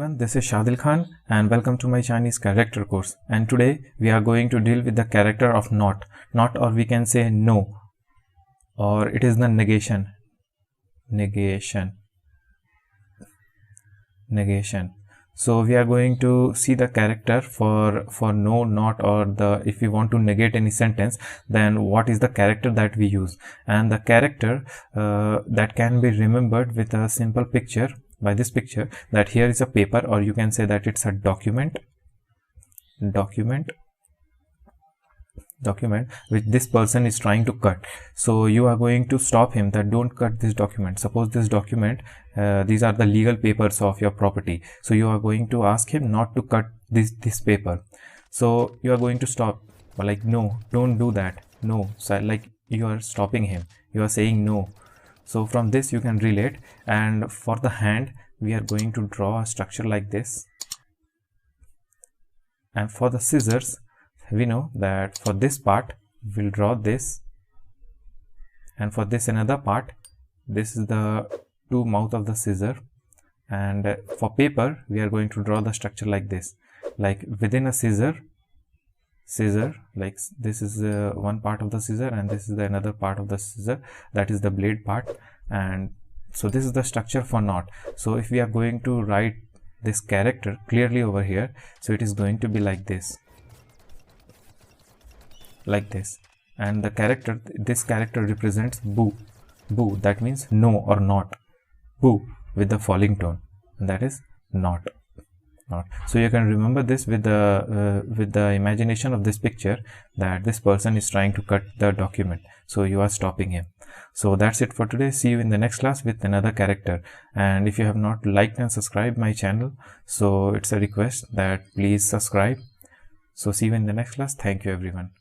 Everyone, this is Shadil Khan and welcome to my Chinese character course, and today we are going to deal with the character of not, or we can say no, or it is the negation. So we are going to see the character for no, not, or the if we want to negate any sentence, then what is the character that we use, and the character that can be remembered with a simple picture. By this picture, that here is a paper, or you can say that it's a document which this person is trying to cut. So you are going to stop him that don't cut this document. Suppose this document, these are the legal papers of your property, so you are going to ask him not to cut this paper. So you are going to stop, like, no, don't do that, no. So like you are stopping him, you are saying no. So from this you can relate. And for the hand, we are going to draw a structure like this. And for the scissors, we know that for this part we'll draw this, and for this another part, this is the two mouth of the scissor. And for paper, we are going to draw the structure like this, like within a scissor, like this is one part of the scissor, and this is the another part of the scissor, that is the blade part. And so this is the structure for not. So if we are going to write this character clearly over here, so it is going to be like this, and the character, this character represents boo, that means no or not, boo with the falling tone, and that is not. So you can remember this with the imagination of this picture, that this person is trying to cut the document, so you are stopping him. So that's it for today. See you in the next class with another character. And if you have not liked and subscribed my channel, so it's a request that please subscribe. So see you in the next class. Thank you everyone.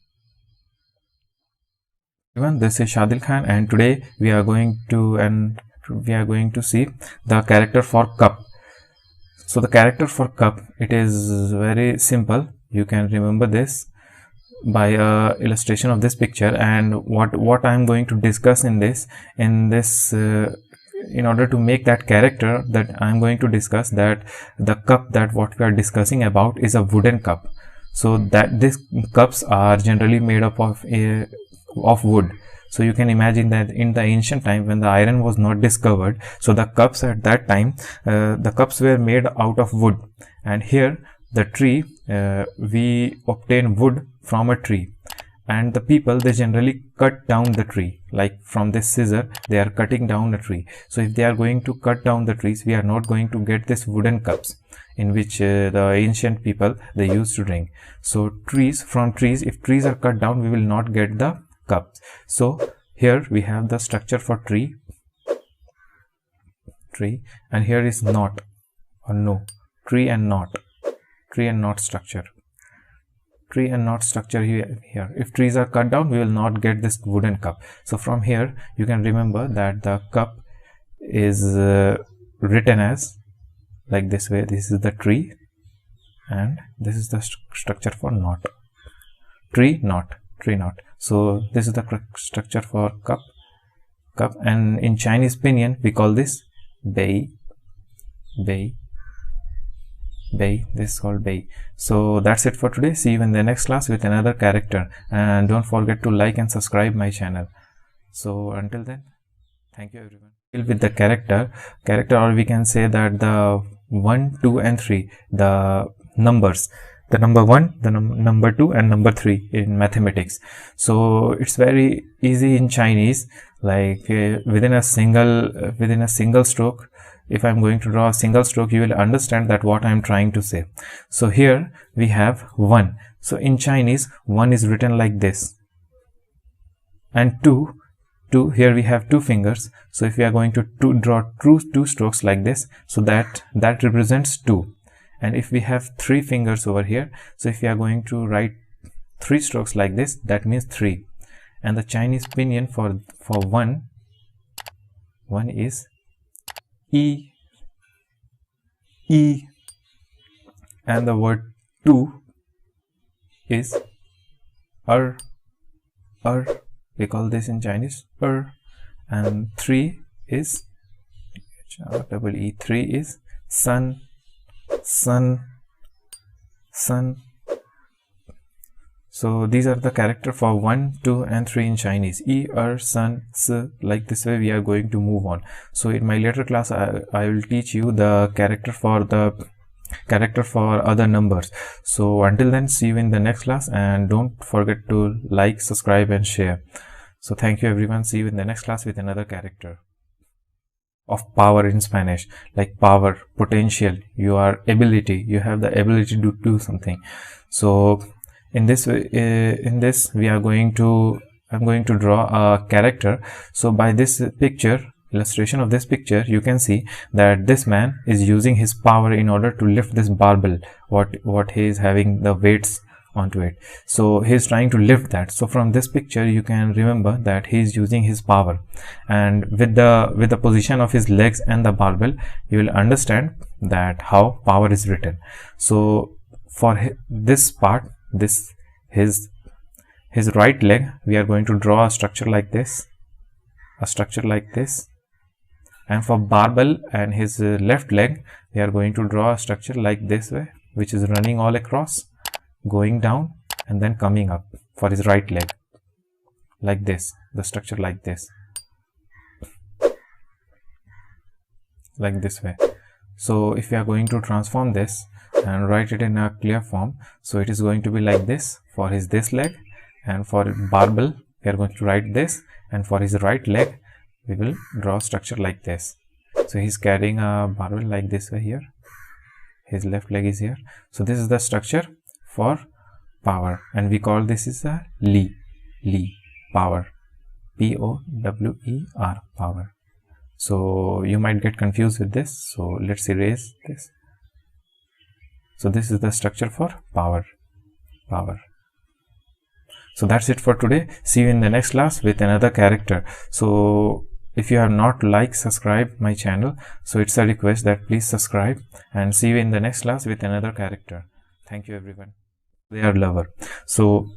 This is Shadil Khan, and today we are going to see the character for cup. So the character for cup, it is very simple. You can remember this by a illustration of this picture. And what I am going to discuss in this in order to make that character, that I am going to discuss that the cup that what we are discussing about is a wooden cup. So that these cups are generally made up of wood. So you can imagine that in the ancient time, when the iron was not discovered, so the cups at that time, the cups were made out of wood. And here the tree, we obtain wood from a tree, and the people, they generally cut down the tree, like from this scissor they are cutting down a tree. So if they are going to cut down the trees, we are not going to get this wooden cups in which the ancient people, they used to drink. So from trees, if trees are cut down, we will not get the cups. So here we have the structure for tree, and here is not or no, tree and not structure. Here if trees are cut down, we will not get this wooden cup. So from here you can remember that the cup is written as like this way. This is the tree, and this is the structure for not, tree not. So this is the structure for cup, and in Chinese pinyin we call this bei. This is called bei. So that's it for today. See you in the next class with another character, and don't forget to like and subscribe my channel. So until then, thank you everyone. With the character, or we can say that the 1, 2 and 3, the numbers, the number 1, the number 2 and number 3 in mathematics. So it's very easy in Chinese, like within a single stroke. If I'm going to draw a single stroke, you will understand that what I'm trying to say. So here we have 1. So in Chinese, 1 is written like this, and 2, here we have 2 fingers. So if we are going to draw two strokes like this, so that represents 2. And if we have 3 fingers over here, so if we are going to write 3 strokes like this, that means 3. And the Chinese pinyin for 1 is E, and the word 2 is we call this in Chinese and 3 is 3 is sun, sun, sun. So these are the character for 1, 2 and 3 in Chinese. E, sun, s. Like this way we are going to move on. So in my later class I will teach you the character for other numbers. So until then, see you in the next class, and don't forget to like, subscribe and share. So thank you everyone. See you in the next class with another character of power in Spanish, like power, potential, your ability. You have the ability to do something. So in this I'm going to draw a character. So by this illustration of this picture, you can see that this man is using his power in order to lift this barbell, what he is having the weights onto it. So he is trying to lift that. So from this picture you can remember that he is using his power, and with the position of his legs and the barbell, you will understand that how power is written. So for this part, his right leg, we are going to draw a structure like this, and for barbell and his left leg, we are going to draw a structure like this way, which is running all across, going down and then coming up for his right leg, like this, the structure like this, like this way. So if we are going to transform this and write it in a clear form, so it is going to be like this for his this leg, and for barbell we are going to write this, and for his right leg we will draw a structure like this. So he's carrying a barbell like this way here, his left leg is here. So this is the structure for power, and we call this is a Li power, P-O-W-E-R, power. So you might get confused with this, so let's erase this. So this is the structure for power. So that's it for today. See you in the next class with another character. So if you have not subscribed my channel, so it's a request that please subscribe, and see you in the next class with another character. Thank you everyone. They are lover. So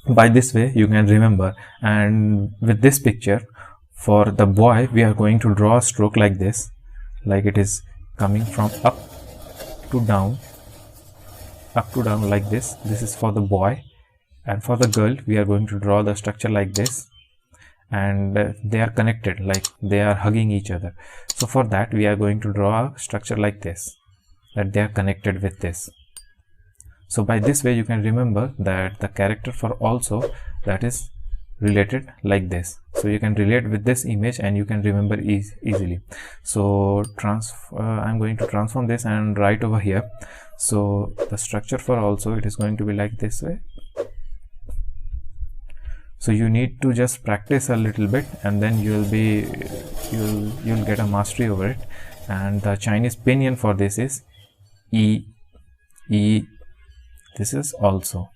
by this way you can remember. And with this picture, for the boy, we are going to draw a stroke like this, like it is coming from up to down like this. This is for the boy. And for the girl, we are going to draw the structure like this, and they are connected, like they are hugging each other. So for that we are going to draw a structure like this, that they are connected with this. So by this way you can remember that the character for also, that is related like this. So you can relate with this image and you can remember easily. So I'm going to transform this and write over here. So the structure for also, it is going to be like this way. So you need to just practice a little bit, and then you'll get a mastery over it. And the Chinese pinyin for this is E. This is also,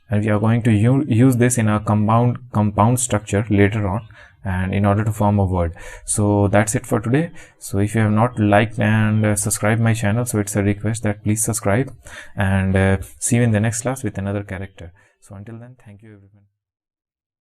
and we are going to use this in a compound structure later on, and in order to form a word. So that's it for today. So if you have not liked and subscribed my channel, so it's a request that please subscribe, and see you in the next class with another character. So until then, thank you everyone.